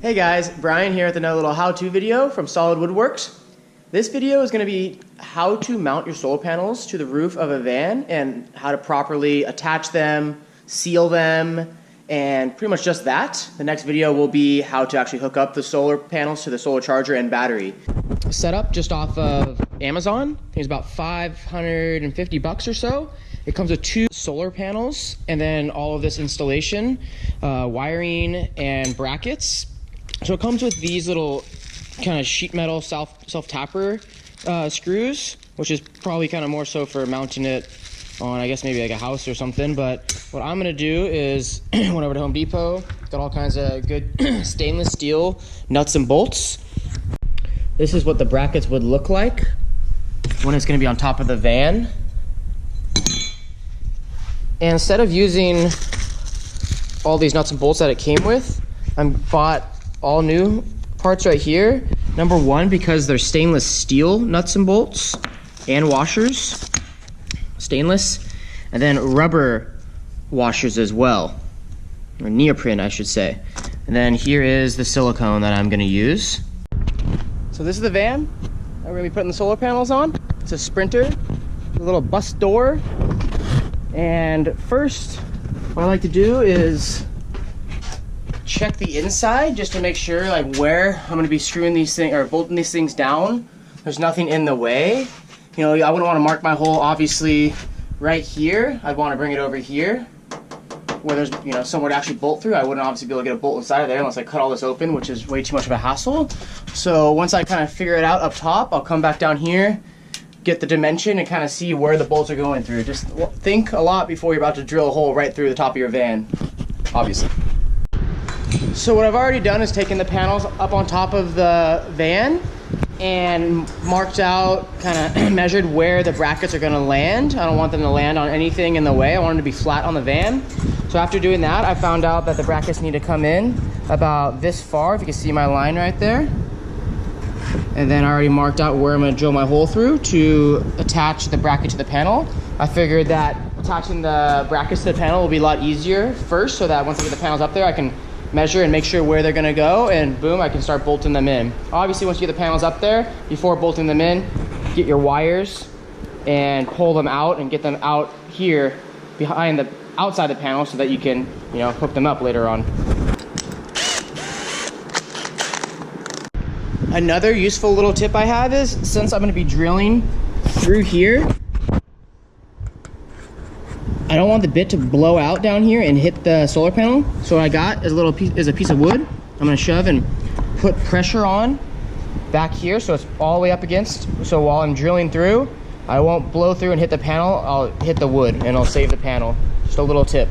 Hey guys, Brian here with another little how-to video from Solid Woodworks. This video is going to be how to mount your solar panels to the roof of a van and how to properly attach them, seal them, and pretty much just that. The next video will be how to actually hook up the solar panels to the solar charger and battery. Setup just off of Amazon. I think it's about $550 or so. It comes with 2 solar panels and then all of this installation, wiring and brackets. So it comes with these little kind of sheet metal self-tapper screws, which is probably kind of more so for mounting it on, I guess, maybe like a house or something. But what I'm gonna do is went over to Home Depot, got all kinds of good stainless steel nuts and bolts. This is what the brackets would look like when it's gonna be on top of the van. And instead of using all these nuts and bolts that it came with, I bought all new parts right here. Number one, because they're stainless steel nuts and bolts and washers, stainless, and then rubber washers as well, or neoprene I should say. And then here is the silicone that I'm gonna use. So this is the van that we're gonna be putting the solar panels on. It's a Sprinter, a little bus door. And first, what I like to do is check the inside just to make sure like where I'm gonna be screwing these things or bolting these things down. There's nothing in the way. You know, I wouldn't want to mark my hole obviously right here. I'd want to bring it over here where there's, you know, somewhere to actually bolt through. I wouldn't obviously be able to get a bolt inside of there unless I cut all this open, which is way too much of a hassle. So once I kind of figure it out up top, I'll come back down here, get the dimension, and kind of see where the bolts are going through. Just think a lot before you're about to drill a hole right through the top of your van, obviously. So what I've already done is taken the panels up on top of the van and marked out, kind of measured where the brackets are going to land. I don't want them to land on anything in the way. I want them to be flat on the van. So after doing that, I found out that the brackets need to come in about this far, if you can see my line right there. And then I already marked out where I'm going to drill my hole through to attach the bracket to the panel. I figured that attaching the brackets to the panel will be a lot easier first, so that once I get the panels up there, I can measure and make sure where they're gonna go, and boom, I can start bolting them in. Obviously, once you get the panels up there, before bolting them in, get your wires and pull them out and get them out here behind the outside the panel so that you can, you know, hook them up later on. Another useful little tip I have is, since I'm gonna be drilling through here, I don't want the bit to blow out down here and hit the solar panel. So what I got is a piece of wood. I'm gonna shove and put pressure on back here so it's all the way up against. So while I'm drilling through, I won't blow through and hit the panel. I'll hit the wood and I'll save the panel. Just a little tip.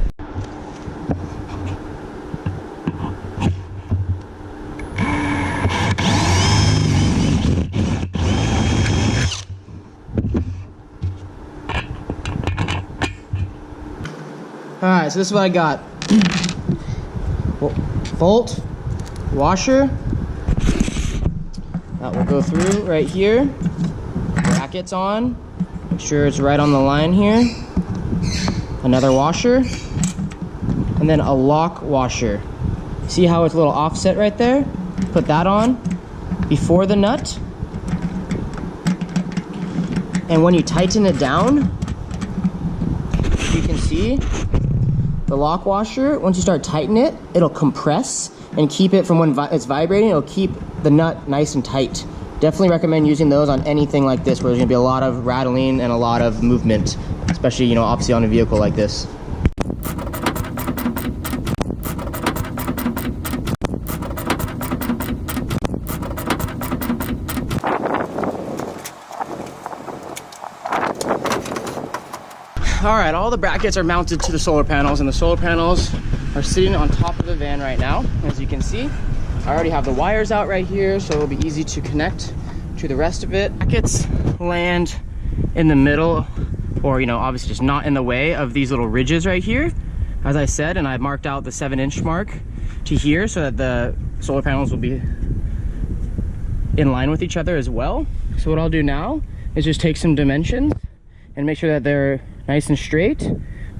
Alright, so this is what I got. Bolt, washer, that will go through right here. Brackets on, make sure it's right on the line here. Another washer, and then a lock washer. See how it's a little offset right there? Put that on before the nut. And when you tighten it down, you can see the lock washer, once you start tightening it, it'll compress and keep it from when it's vibrating. It'll keep the nut nice and tight. Definitely recommend using those on anything like this where there's gonna be a lot of rattling and a lot of movement, especially, you know, obviously on a vehicle like this. Alright, all the brackets are mounted to the solar panels, and the solar panels are sitting on top of the van right now, as you can see. I already have the wires out right here, so it'll be easy to connect to the rest of it. Brackets land in the middle, or, you know, obviously just not in the way of these little ridges right here, as I said, and I marked out the 7-inch mark to here so that the solar panels will be in line with each other as well. So what I'll do now is just take some dimensions and make sure that they're nice and straight.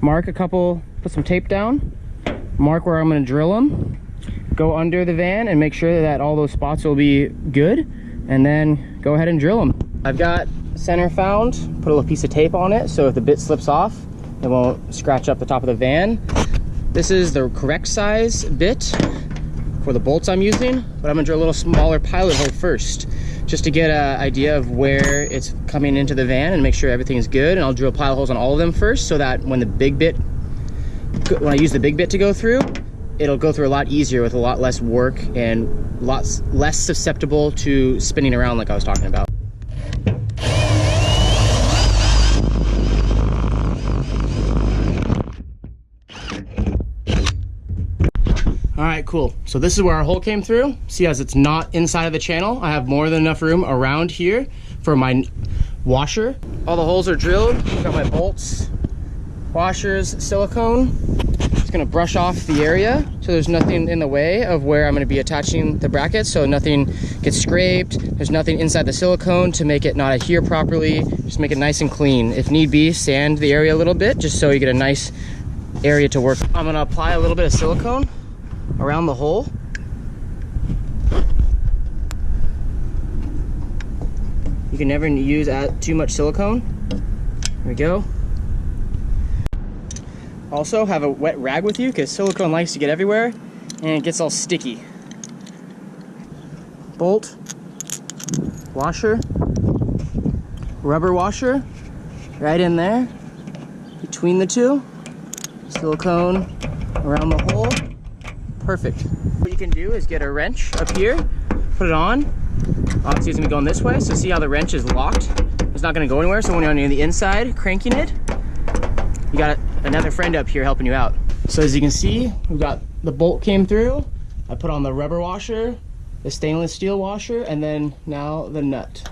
Mark a couple, put some tape down, mark where I'm gonna drill them, go under the van and make sure that all those spots will be good, and then go ahead and drill them. I've got center found, put a little piece of tape on it so if the bit slips off, it won't scratch up the top of the van. This is the correct size bit for the bolts I'm using, but I'm gonna drill a little smaller pilot hole first, just to get an idea of where it's coming into the van and make sure everything's good. And I'll drill pilot holes on all of them first, so that when I use the big bit to go through, it'll go through a lot easier with a lot less work and lots less susceptible to spinning around like I was talking about. All right, cool. So this is where our hole came through. See, as it's not inside of the channel, I have more than enough room around here for my washer. All the holes are drilled. I've got my bolts, washers, silicone. Just gonna brush off the area so there's nothing in the way of where I'm gonna be attaching the brackets, so nothing gets scraped. There's nothing inside the silicone to make it not adhere properly. Just make it nice and clean. If need be, sand the area a little bit just so you get a nice area to work. I'm gonna apply a little bit of silicone around the hole. You can never use too much silicone. There we go. Also have a wet rag with you because silicone likes to get everywhere and it gets all sticky. Bolt, washer, rubber washer, right in there, between the two, silicone around the hole. Perfect. What you can do is get a wrench up here, put it on. Obviously it's gonna be going this way, so see how the wrench is locked? It's not gonna go anywhere, so when you're on the inside cranking it, you got another friend up here helping you out. So as you can see, we've got the bolt came through. I put on the rubber washer, the stainless steel washer, and then now the nut.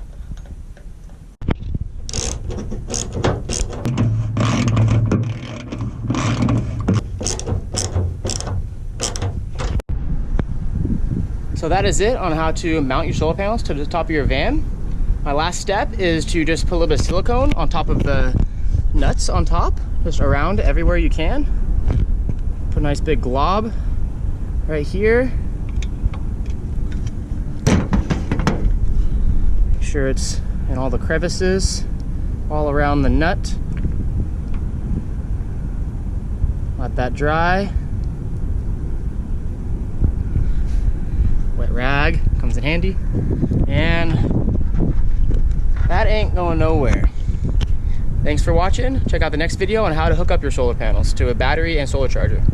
So that is it on how to mount your solar panels to the top of your van. My last step is to just put a little bit of silicone on top of the nuts on top, just around everywhere you can. Put a nice big glob right here. Make sure it's in all the crevices, all around the nut. Let that dry. Wet rag comes in handy, and that ain't going nowhere. Thanks for watching. Check out the next video on how to hook up your solar panels to a battery and solar charger.